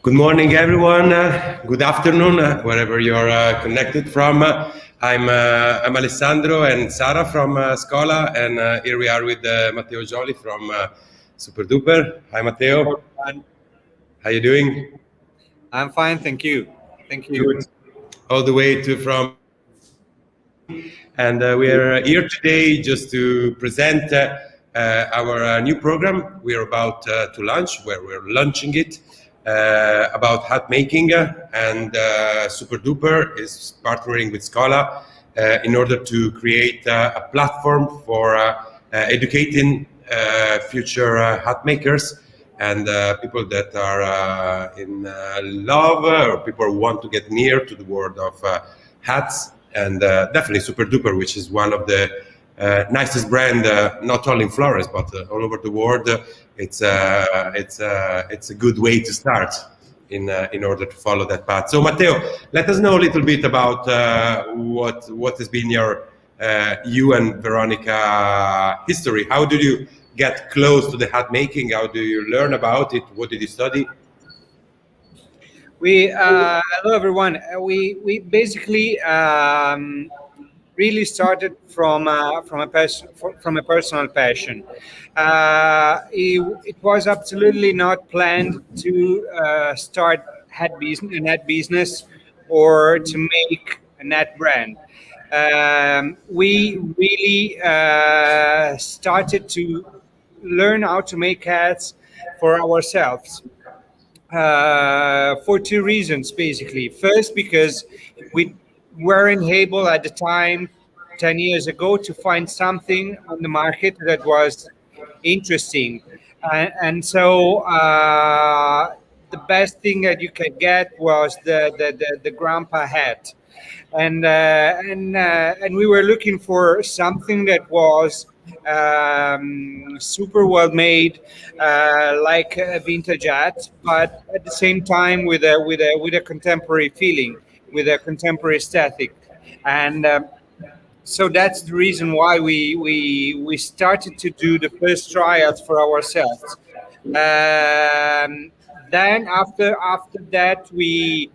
Good morning, everyone. Good afternoon, wherever you're connected from. I'm Alessandro and Sara from Schola, and here we are with Matteo Joli from SUPERDUPER. Hi, Matteo. How you doing? I'm fine, thank you. Thank you. Good. All the way from, and we are here today just to present our new program we're about to launch, where we're launching it. About hat making, and SUPERDUPER is partnering with Schola in order to create a platform for educating future hat makers and people that are in love or people who want to get near to the world of hats, and definitely SUPERDUPER, which is one of the nicest brand, not only in Florence but all over the world. It's a good way to start in order to follow that path. So Matteo, let us know a little bit about what has been your you and Veronica history. How did you get close to the hat making? How do you learn about it? What did you study? Hello everyone. We basically really started from a personal passion. It was absolutely not planned to start a net business or to make a net brand. We really started to learn how to make hats for ourselves. For two reasons, basically. First, because we weren't able at the time, 10 years ago, to find something on the market that was interesting. And so the best thing that you could get was the grandpa hat. And we were looking for something that was super well made, like a vintage hat, but at the same time with a contemporary feeling, with a contemporary aesthetic. And so that's the reason why we started to do the first trials for ourselves. Then after that we've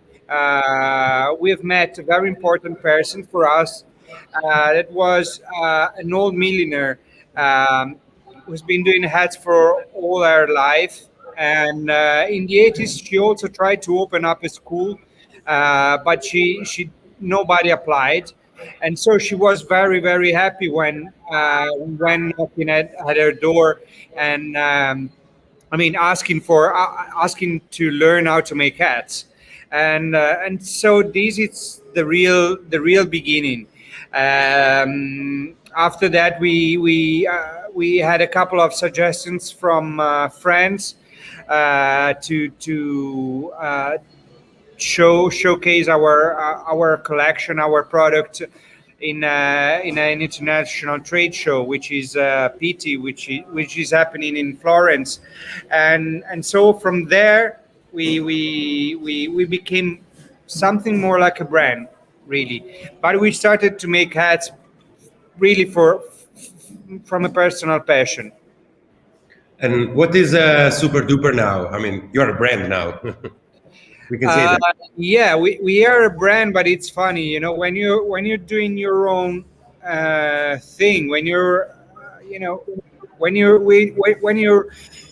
met a very important person for us. That was an old millionaire who's been doing hats for all her life. And in the 80s, she also tried to open up a school, but she nobody applied. And so she was very, very happy when knocking at her door and asking to learn how to make hats. And so this is the real beginning. After that, we had a couple of suggestions from friends to showcase our collection, our product in an international trade show, which is PT, which is happening in Florence, and so from there we became something more like a brand, really. But we started to make hats really from a personal passion. And what is SUPERDUPER now? I mean, you're a brand now. We can say that. Yeah, we are a brand, but it's funny, when you're doing your own thing, when you're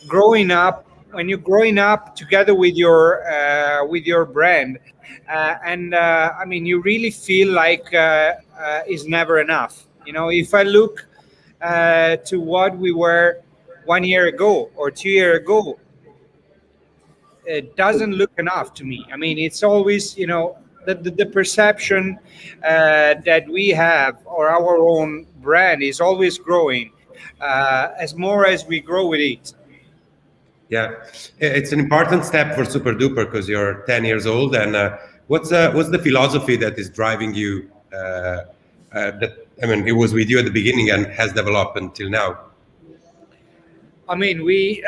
growing up, together with your brand, you really feel like it's never enough. If I look to what we were 1 year ago or 2 years ago, it doesn't look enough to me. It's always, the perception that we have, or our own brand, is always growing as more as we grow with it. Yeah, it's an important step for SUPERDUPER because you're 10 years old. And what's the philosophy that is driving you? It was with you at the beginning and has developed until now. We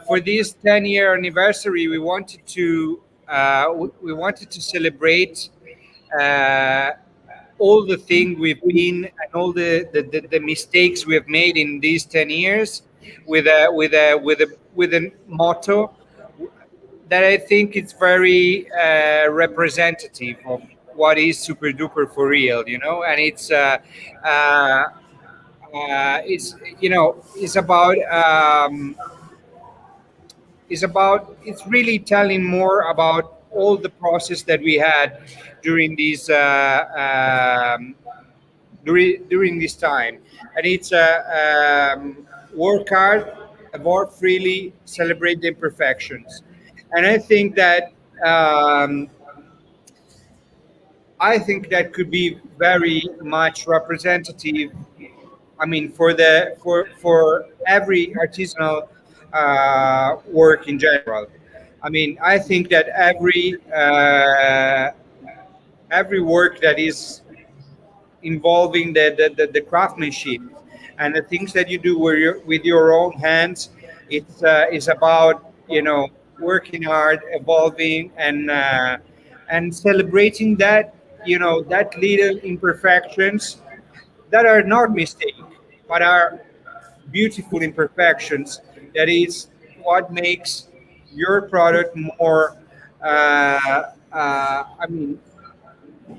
for this 10-year anniversary, we wanted to celebrate all the things we've been and all the mistakes we have made in these 10 years with a motto that I think it's very representative of what is super duper for real, and uh, it's it's about it's really telling more about all the process that we had during these during this time, and it's work hard, evolve freely, celebrate the imperfections, and um, I think that could be very much representative. I mean, for every artisanal work in general. I mean, I think that every work that is involving the craftsmanship and the things that you do with your own hands, it's is about working hard, evolving, and celebrating that that little imperfections that are not mistakes but are beautiful imperfections. That is what makes your product more I mean more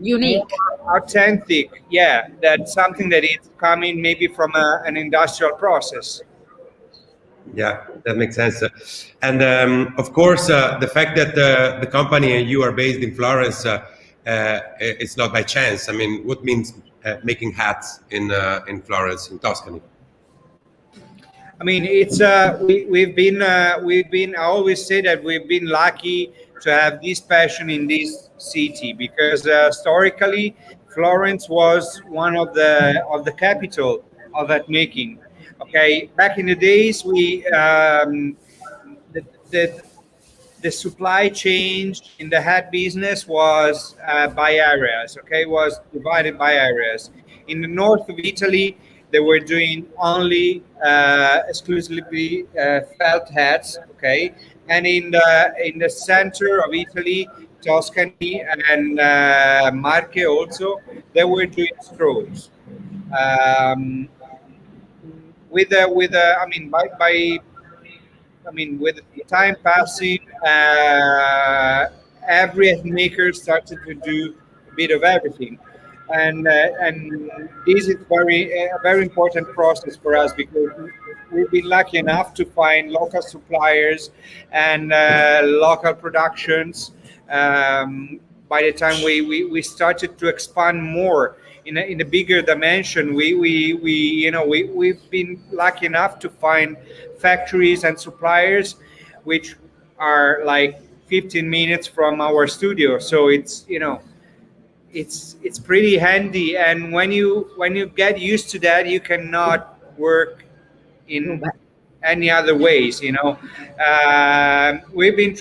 Unique. authentic. Yeah, that's something that is coming maybe from an industrial process. Yeah, that makes sense. And of course, the fact that the company and you are based in Florence, it's not by chance. I mean, what means making hats in Florence, in Tuscany? I mean, it's we've been. I always say that we've been lucky to have this passion in this city because historically, Florence was one of the capital of that making. Okay, back in the days, we the, the the supply chain in the hat business was by areas. Okay, was divided by areas. In the north of Italy, they were doing only exclusively felt hats. Okay, and in the center of Italy, Tuscany and Marche also, they were doing straws. Um, I mean, with time passing, every maker started to do a bit of everything, and this is a very important process for us because we've been lucky enough to find local suppliers and local productions. By the time we started to expand more in a bigger dimension, we've been lucky enough to find factories and suppliers which are like 15 minutes from our studio. So it's it's pretty handy, and when you get used to that, you cannot work No, in but any other ways. We've been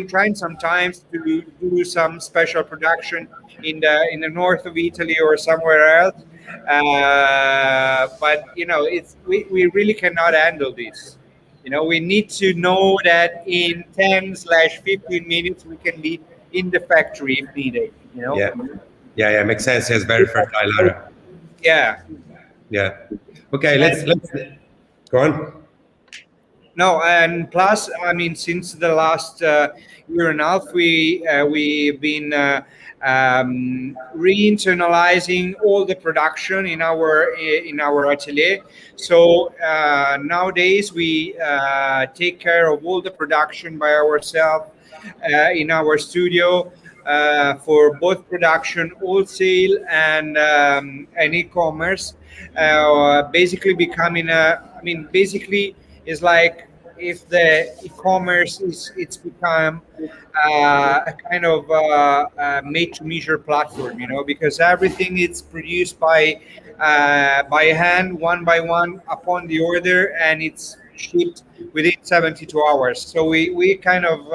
trying sometimes to do some special production in the north of Italy or somewhere else, but we really cannot handle this. We need to know that in 10/15 minutes we can be in the factory if needed. Yeah, yeah, makes sense. It's very fertile area. Yeah. Yeah. Okay, let's go on. No, and plus, I mean, since the last year and a half, we've been re-internalizing all the production in our atelier. So nowadays we take care of all the production by ourselves in our studio for both production, wholesale, and e-commerce. Basically, becoming basically is like if the e-commerce is it's become a kind of made to measure platform, because everything is produced by hand, one by one, upon the order, and it's shipped within 72 hours. So we kind of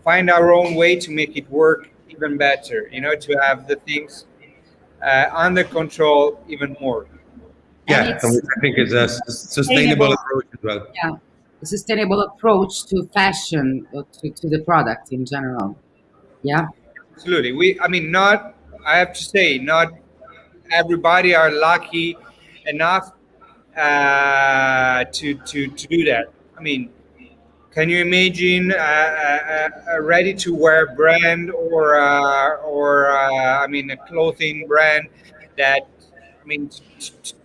find our own way to make it work even better, to have the things under control even more. and Yeah, and it's I think it's a sustainable sustainable. approach as well. Yeah, a sustainable approach to fashion, or to the product in general. Yeah. Absolutely. I mean, I have to say, not everybody are lucky enough to do that. I mean, can you imagine a ready-to-wear brand or I mean a clothing brand that I mean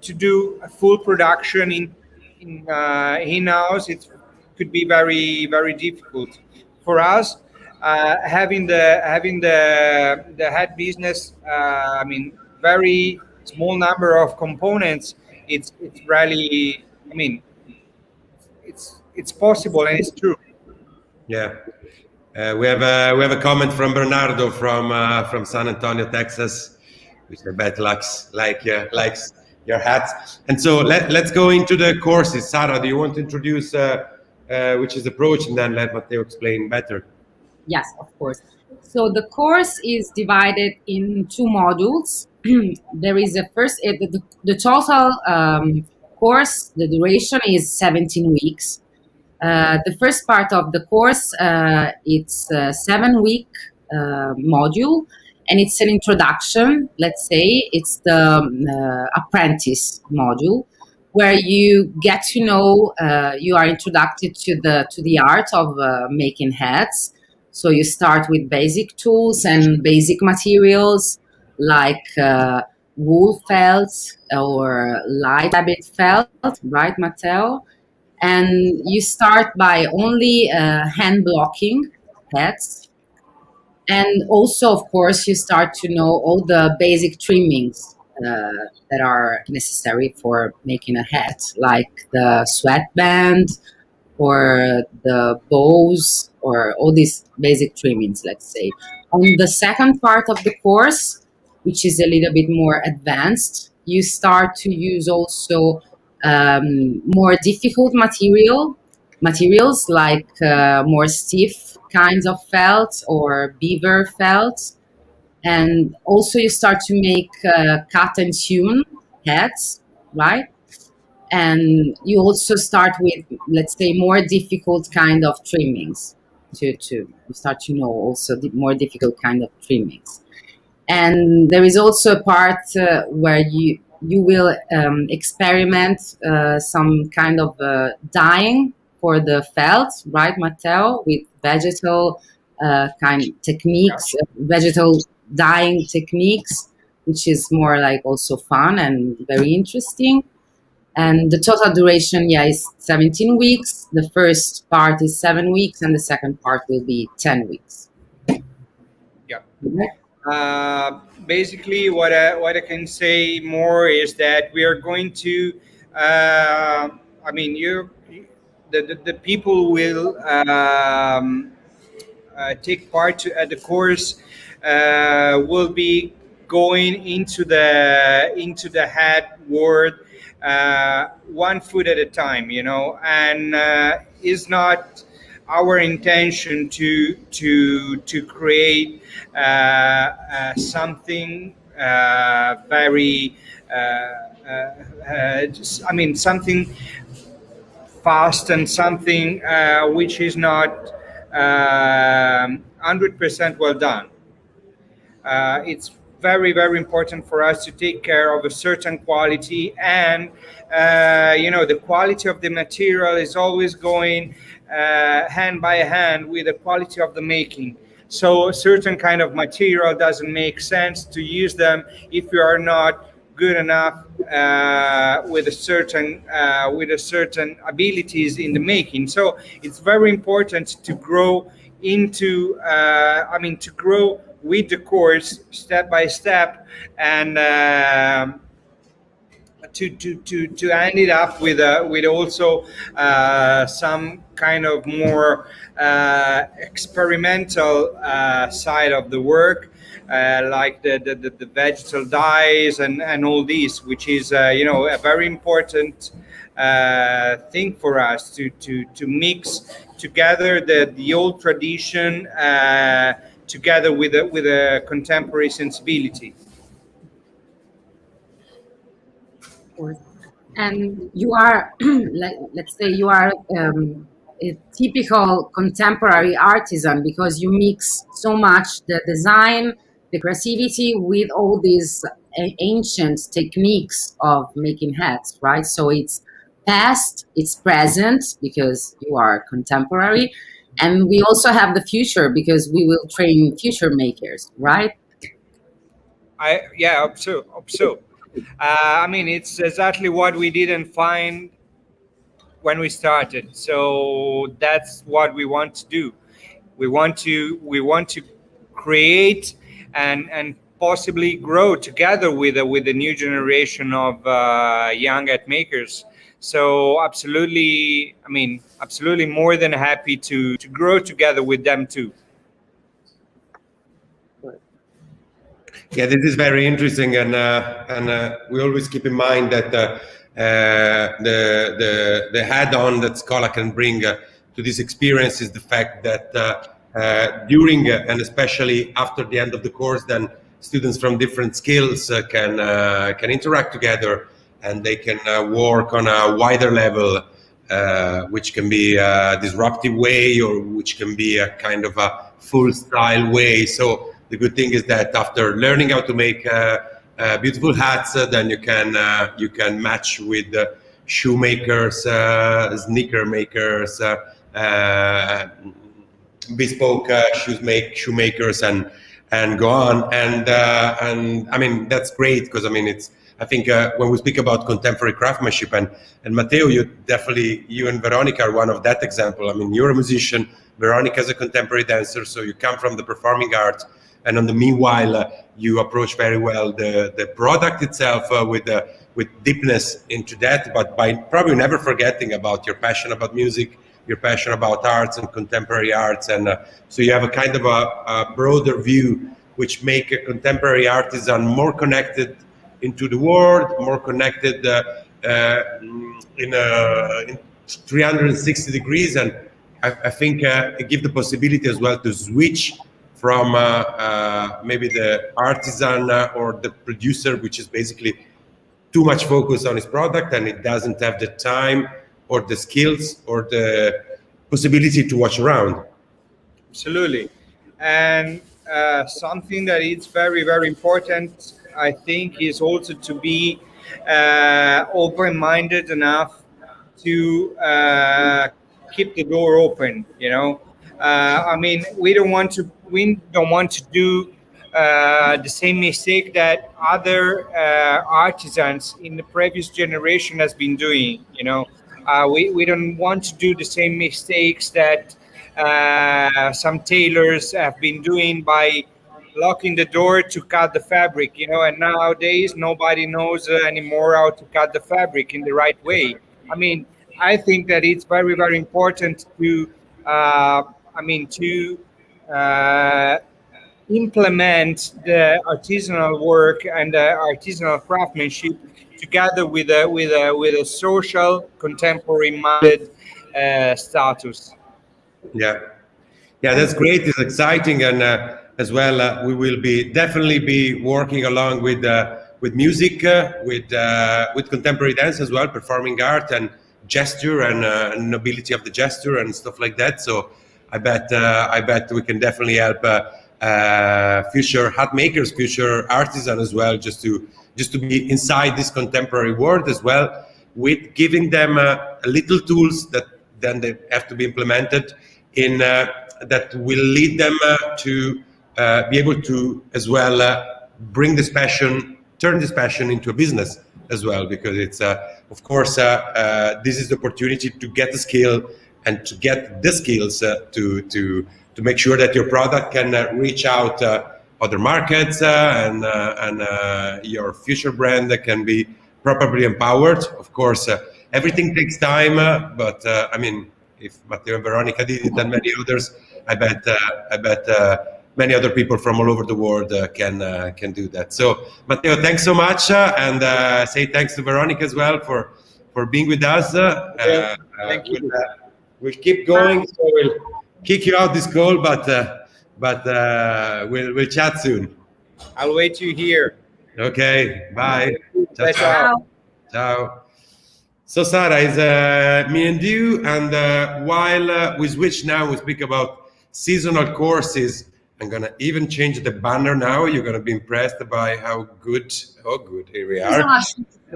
to do a full production in-house? It could be very difficult for us. Having the hat business, I mean, very small number of components. It's really, I mean, it's possible and it's true. Yeah. We have a comment from Bernardo from San Antonio, Texas, which I bet likes your hat. And so let's go into the courses. Sara, do you want to introduce which is approach, and then let Matteo explain better? Yes, of course. So the course is divided in two modules. There is a first, the total course, the duration is 17 weeks. The first part of the course, it's a 7-week module, and it's an introduction. Let's say it's the apprentice module, where you get to know, you are introduced to the art of making hats. So you start with basic tools and basic materials like wool felt or light fabric felt, right, Matteo? And you start by only hand blocking hats. And also, of course, you start to know all the basic trimmings that are necessary for making a hat, like the sweatband or the bows or all these basic trimmings, let's say. On the second part of the course, which is a little bit more advanced, you start to use also more difficult materials like more stiff kinds of felt or beaver felt. And also you start to make cut and sewn hats, right? And you also start with, let's say, more difficult kind of trimmings to you start to know also the more difficult kind of trimmings. And there is also a part where you will experiment some kind of dyeing for the felt, right, Matteo, with vegetal kind techniques, vegetal dyeing techniques, which is more like also fun and very interesting. And the total duration, yeah, is 17 weeks. The first part is 7 weeks, and the second part will be 10 weeks. Yeah. Okay. Basically, what I can say more is that we are going to. I mean, the people will take part at the course will be going into the hat world 1 foot at a time, and is not our intention to create something very I mean something fast and something which is not 100% well done. It's very important for us to take care of a certain quality, and the quality of the material is always going hand by hand with the quality of the making. So a certain kind of material doesn't make sense to use them if you are not good enough with a certain abilities in the making. So it's very important to grow into to grow with the course step by step, and to end it up with also some kind of more experimental side of the work, like the vegetal dyes and all these, which is a very important thing for us to mix together the old tradition together with a contemporary sensibility. Course. And you are, let's say, you are a typical contemporary artisan because you mix so much the design, the creativity with all these ancient techniques of making hats, right? So it's past, it's present because you are contemporary, and we also have the future because we will train future makers, right? Yeah, hope so. I mean, it's exactly what we didn't find when we started. So that's what we want to do. We want to create and possibly grow together with the new generation of young hat makers. So absolutely, I mean, absolutely more than happy to grow together with them too. Yeah, this is very interesting, and we always keep in mind that the add-on that Schola can bring to this experience is the fact that during and especially after the end of the course, then students from different skills can interact together, and they can work on a wider level, which can be a disruptive way, or which can be a kind of a full style way. So the good thing is that after learning how to make beautiful hats, then you can match with shoemakers, sneaker makers, bespoke shoemakers, and go on. And I mean, that's great, because I mean, I think when we speak about contemporary craftsmanship, and Matteo, you and Veronica are one of that example. I mean, you're a musician, Veronica is a contemporary dancer, so you come from the performing arts. And on the meanwhile, you approach very well the product itself with deepness into that, but by probably never forgetting about your passion about music, your passion about arts and contemporary arts. And so you have a kind of a broader view, which make a contemporary artisan more connected into the world, more connected in 360 degrees. And I think it gives the possibility as well to switch from maybe the artisan or the producer, which is basically too much focus on his product, and it doesn't have the time or the skills or the possibility to watch around. Absolutely. And something that is very, very important, I think, is also to be open-minded enough to keep the door open. I mean, we don't want to do the same mistake that other artisans in the previous generation has been doing. We don't want to do the same mistakes that some tailors have been doing by locking the door to cut the fabric. And nowadays nobody knows anymore how to cut the fabric in the right way. I mean, I think that it's very, very important to implement the artisanal work and the artisanal craftsmanship together with a social, contemporary-minded status. Yeah, that's great. It's exciting, and as well, we will definitely be working along with music, with contemporary dance as well, performing art and gesture and nobility of the gesture and stuff like that. So I bet we can definitely help future hat makers, future artisans as well, just to be inside this contemporary world as well, with giving them little tools that then they have to be implemented in that will lead them to be able to as well bring this passion, turn this passion into a business as well, because it's of course this is the opportunity to get the skill and to get the skills to make sure that your product can reach out other markets and your future brand can be properly empowered. Of course, everything takes time, but I mean, if Matteo and Veronica did it, and many others, I bet many other people from all over the world can do that. So, Matteo, thanks so much, and say thanks to Veronica as well for being with us. Thank you. We'll keep going. So we'll kick you out this call, but we'll chat soon. I'll wait you here. Okay. Bye. Ciao. Ciao. Ciao. So Sara, is me and you, and while we switch now, we speak about seasonal courses I'm gonna even change the banner now. You're gonna be impressed by how good. Oh, good. Here we are.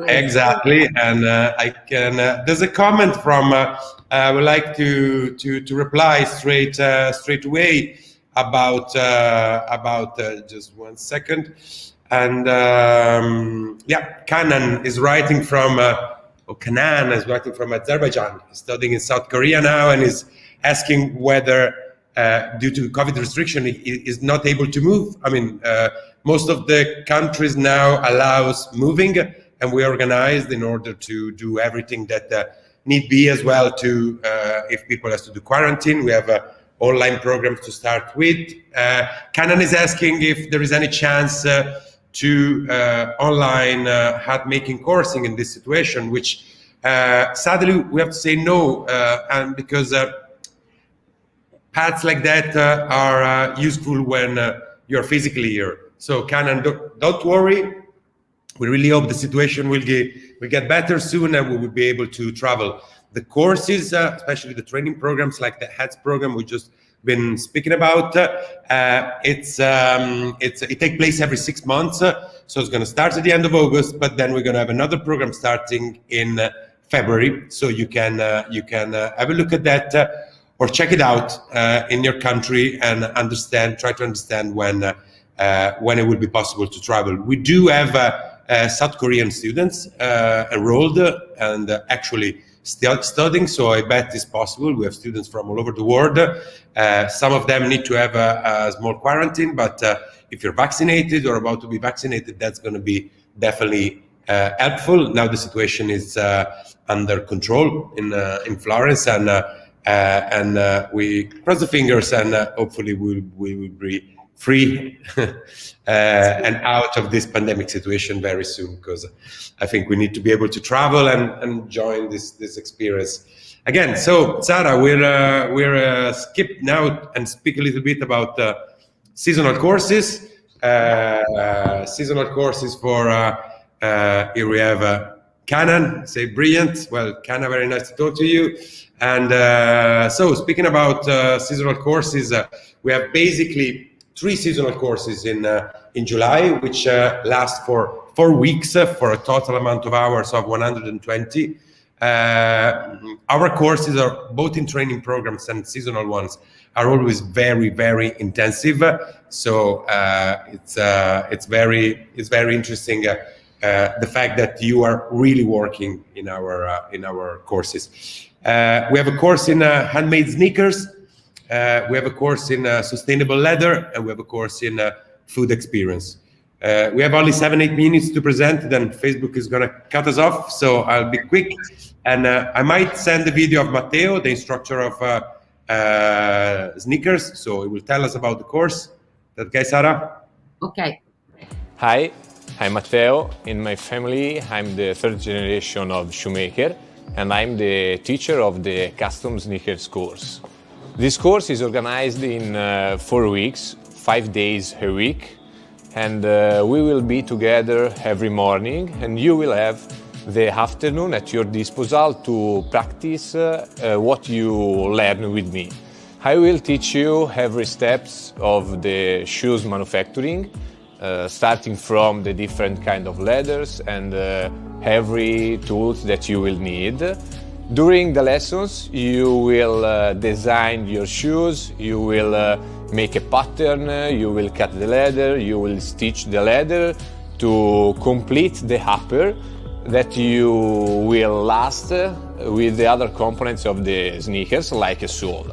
Exactly. And I can. There's a comment from. I would like to reply straight away about just 1 second. And yeah, Kanan is writing from. Kanan is writing from Azerbaijan. He's studying in South Korea now, and is asking whether, due to COVID restriction, he is not able to move. I mean, most of the countries now allows moving, and we organized in order to do everything that need be as well. To if people have to do quarantine, we have online programs to start with. Canon is asking if there is any chance to online hat making coursing in this situation, which sadly we have to say no, and because hats like that are useful when you're physically here. So Canon, don't worry. We really hope the situation will get better soon, and we will be able to travel. The courses, especially the training programs like the hats program we just been speaking about, it takes place every 6 months. So it's going to start at the end of August, but then we're going to have another program starting in February. So you can have a look at that or check it out in your country and try to understand when it will be possible to travel. We do have South Korean students enrolled and actually still studying, so I bet it's possible. We have students from all over the world. Some of them need to have a small quarantine, but if you're vaccinated or about to be vaccinated, that's going to be definitely helpful. Now the situation is under control in Florence, and we cross the fingers, and hopefully we will be free and out of this pandemic situation very soon, because I think we need to be able to travel and join this experience again. So Sara, we're skip now and speak a little bit about seasonal courses. Seasonal courses for here we have Canan. Say brilliant. Well, Canan, very nice to talk to you. And so speaking about seasonal courses, we have basically 3 seasonal courses in July, which last for 4 weeks for a total amount of hours of 120. Our courses are both in training programs and seasonal ones are always very, very intensive. So it's very interesting the fact that you are really working in our courses. We have a course in handmade sneakers. We have a course in sustainable leather, and we have a course in food experience. We have only 7-8 minutes to present, then Facebook is going to cut us off, so I'll be quick. And I might send the video of Matteo, the instructor of sneakers, so he will tell us about the course. That okay, Sara? Okay. Hi, I'm Matteo. In my family, I'm the 3rd generation of shoemaker, and I'm the teacher of the custom sneakers course. This course is organized in 4 weeks, 5 days a week, and we will be together every morning, and you will have the afternoon at your disposal to practice what you learn with me. I will teach you every steps of the shoes manufacturing, starting from the different kind of leathers and every tools that you will need. During the lessons, you will design your shoes, you will make a pattern, you will cut the leather, you will stitch the leather to complete the upper that you will last with the other components of the sneakers, like a sole.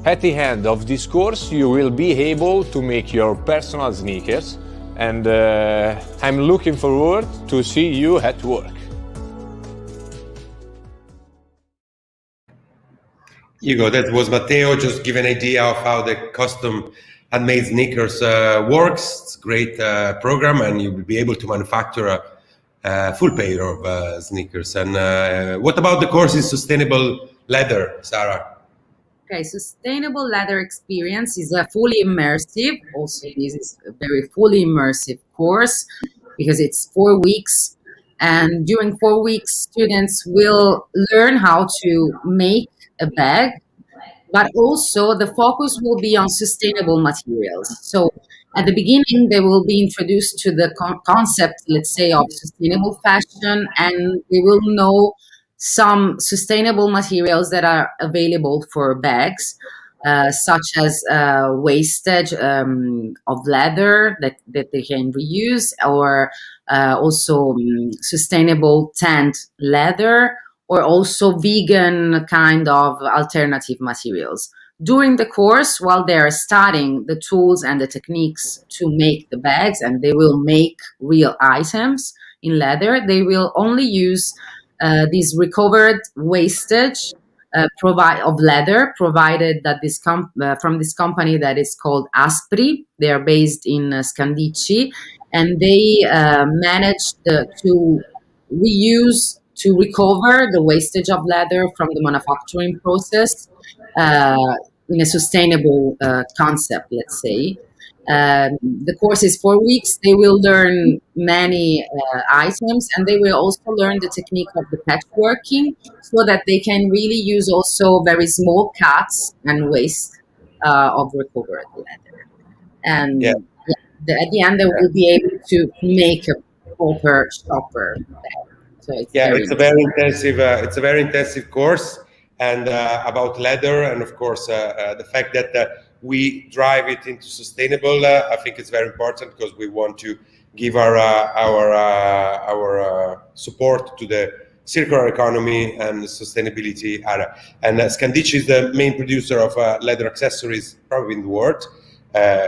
At the end of this course, you will be able to make your personal sneakers, and I'm looking forward to see you at work. Hugo, that was Matteo, just give an idea of how the custom handmade sneakers works. It's a great program, and you will be able to manufacture a full pair of sneakers. And what about the course in sustainable leather, Sarah? Okay, sustainable leather experience is a fully immersive. Also, this is a very fully immersive course because it's 4 weeks. And during 4 weeks, students will learn how to make a bag but also the focus will be on sustainable materials. So at the beginning, they will be introduced to the concept, let's say, of sustainable fashion, and they will know some sustainable materials that are available for bags, such as wastage of leather that they can reuse, or also sustainable tanned leather, or also vegan kind of alternative materials. During the course, while they are studying the tools and the techniques to make the bags, and they will make real items in leather, they will only use this recovered wastage of leather, provided that from this company that is called Aspri. They are based in Scandicci, and they managed to reuse, to recover the wastage of leather from the manufacturing process in a sustainable concept, let's say. The course is 4 weeks. They will learn many items, and they will also learn the technique of the patchworking, so that they can really use also very small cuts and waste of recovered leather. And Yeah. at the end, they will be able to make a proper shopper bag. So it's Yeah, very it's a very intensive. It's a very intensive course, and about leather, and of course the fact that we drive it into sustainable. I think it's very important because we want to give our support to the circular economy and sustainability area. And Scandicci is the main producer of leather accessories probably in the world.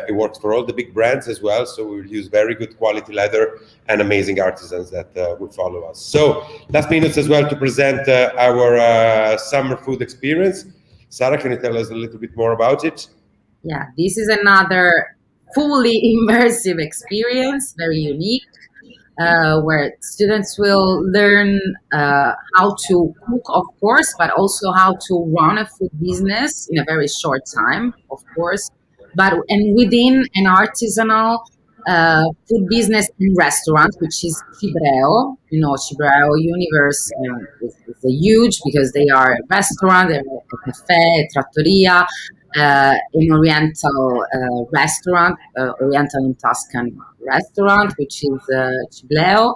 It works for all the big brands as well, so we use very good quality leather and amazing artisans that will follow us. So last minutes as well to present our summer food experience. Sarah, can you tell us a little bit more about it? Yeah, this is another fully immersive experience, very unique, where students will learn how to cook, of course, but also how to run a food business in a very short time, of course, and within an artisanal food business and restaurant, which is Cibrèo. You know, Cibrèo Universe is a huge, because they are a restaurant, a cafe, a trattoria, an Oriental restaurant, Oriental and Tuscan restaurant, which is Cibrèo,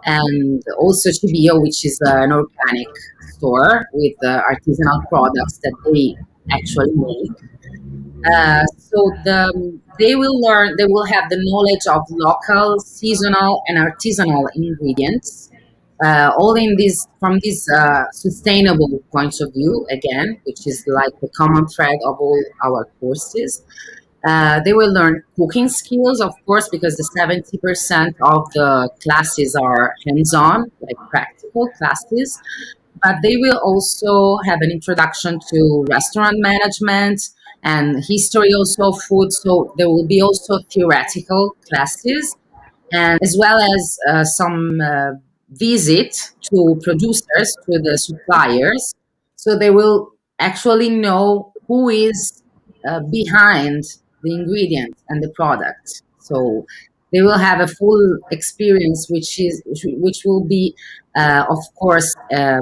and also Cibrèo, which is an organic store with artisanal products that they actually make. They will have the knowledge of local, seasonal, and artisanal ingredients, all in this from this sustainable point of view again, which is like the common thread of all our courses. They will learn cooking skills, of course, because the 70% of the classes are hands-on, like practical classes. But they will also have an introduction to restaurant management and history also of food. So there will be also theoretical classes, and as well as some visit to producers, to the suppliers. So they will actually know who is behind the ingredients and the product. So they will have a full experience, which will be, of course, a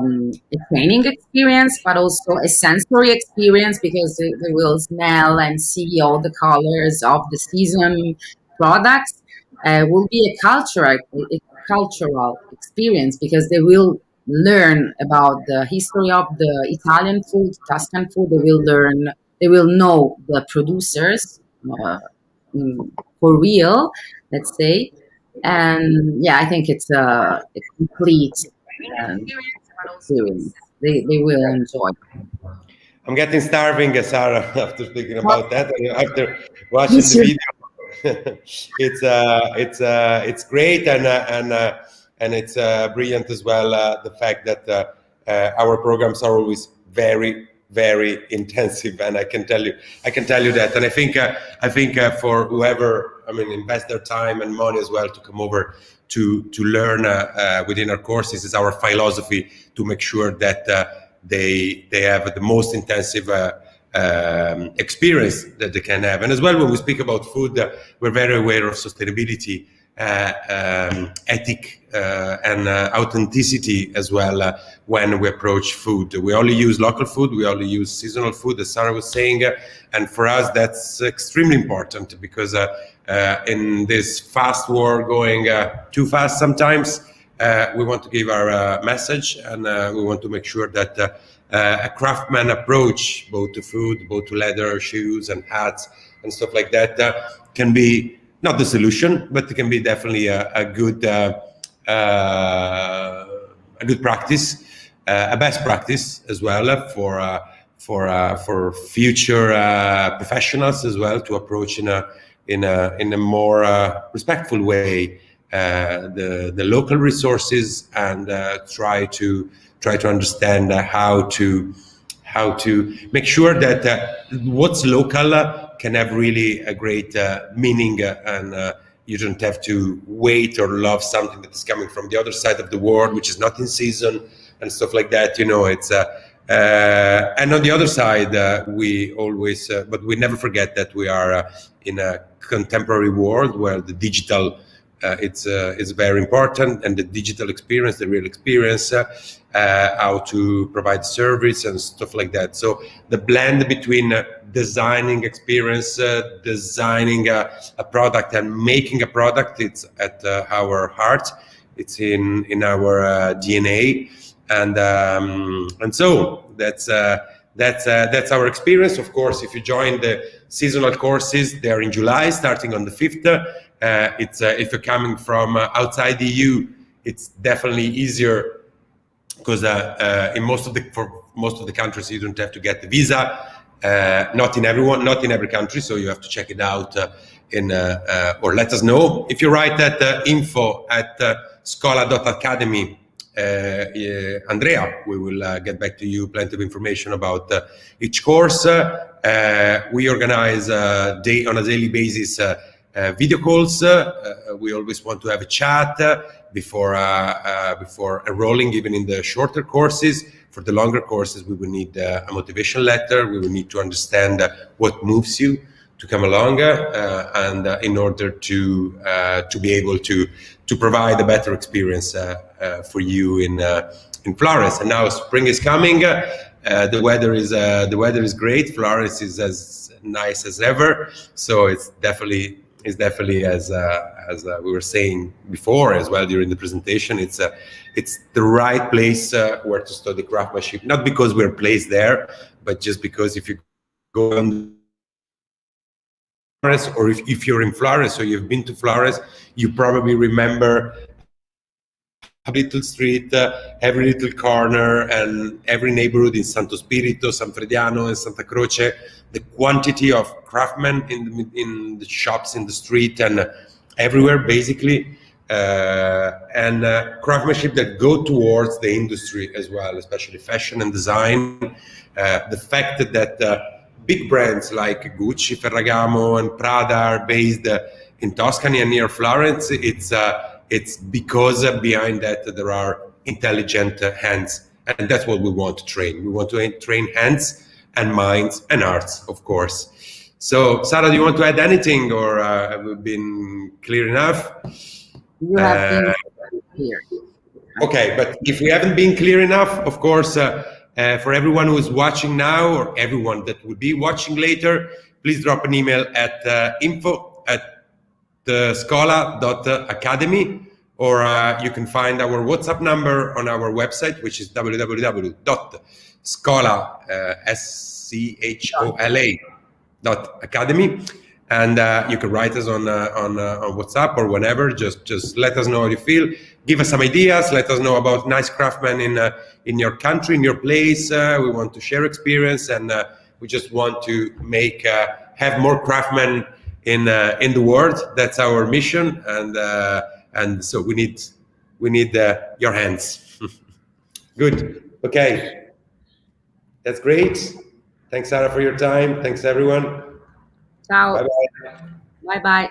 training experience, but also a sensory experience, because they will smell and see all the colors of the season products. Will be a cultural experience, because they will learn about the history of the Italian food, Tuscan food. They will know the producers for real, let's say. And yeah, I think it's a complete experience. They will enjoy. I'm getting starving, Sarah, after thinking about that. After watching the video, it's great, and it's brilliant as well. The fact that our programs are always very intensive, and I can tell you that. And I think for whoever, invest their time and money as well to come over to learn within our courses, is our philosophy to make sure that they have the most intensive experience that they can have. And as well, when we speak about food, we're very aware of sustainability, ethic and authenticity as well when we approach food. We only use local food, we only use seasonal food, as Sarah was saying, and for us that's extremely important because in this fast war going too fast sometimes, we want to give our message, and we want to make sure that a craftsman approach both to food, both to leather, shoes and hats and stuff like that can be not the solution, but it can be definitely a good practice, a best practice as well for future professionals as well to approach in a more respectful way the local resources and try to understand how to make sure that what's local can have really a great meaning, and you don't have to wait or love something that is coming from the other side of the world, which is not in season and stuff like that. It's and on the other side, we always, but we never forget that we are in a contemporary world where the digital it's very important, and the digital experience, the real experience, how to provide service and stuff like that. So the blend between designing experience, designing a product and making a product, it's at our heart. It's in our DNA, and so that's our experience. Of course, if you join the seasonal courses, they're in July, starting on the 5th. It's if you're coming from outside the EU, it's definitely easier because for most of the countries you don't have to get the visa. Not in every country, so you have to check it out or let us know. If you write at info@schola.academy, Andrea, we will get back to you plenty of information about each course. We organize on a daily basis video calls. We always want to have a chat before enrolling, even in the shorter courses. For the longer courses, we will need a motivation letter. We will need to understand what moves you to come along, and in order to be able to provide a better experience for you in Florence. And now spring is coming. The weather is great. Florence is as nice as ever. So it's definitely as we were saying before as well during the presentation, it's the right place where to study craftsmanship, not because we're placed there, but just because if you go on Florence, or if you're in Florence or you've been to Florence, you probably remember every little street, every little corner, and every neighborhood in Santo Spirito, San Frediano, and Santa Croce. The quantity of craftsmen in the shops, in the street, and everywhere, basically, and craftsmanship that go towards the industry as well, especially fashion and design. The fact that big brands like Gucci, Ferragamo, and Prada are based in Tuscany and near Florence, it's because behind that there are intelligent hands, and that's what we want to train. We want to train hands and minds and arts, of course. So, Sarah, do you want to add anything, or have we been clear enough? You have been clear. Okay, but if we haven't been clear enough, of course, for everyone who is watching now, or everyone that will be watching later, please drop an email at info@schola.academy, or you can find our WhatsApp number on our website, which is www.schola.academy, and you can write us on WhatsApp or whenever. Just let us know how you feel. Give us some ideas. Let us know about nice craftsmen in your country, in your place. We want to share experience, and we just want to have more craftsmen in the world. That's our mission, and so we need your hands. Good. Okay, that's great. Thanks, Sarah, for your time. Thanks, everyone. Ciao. Bye bye. Bye bye.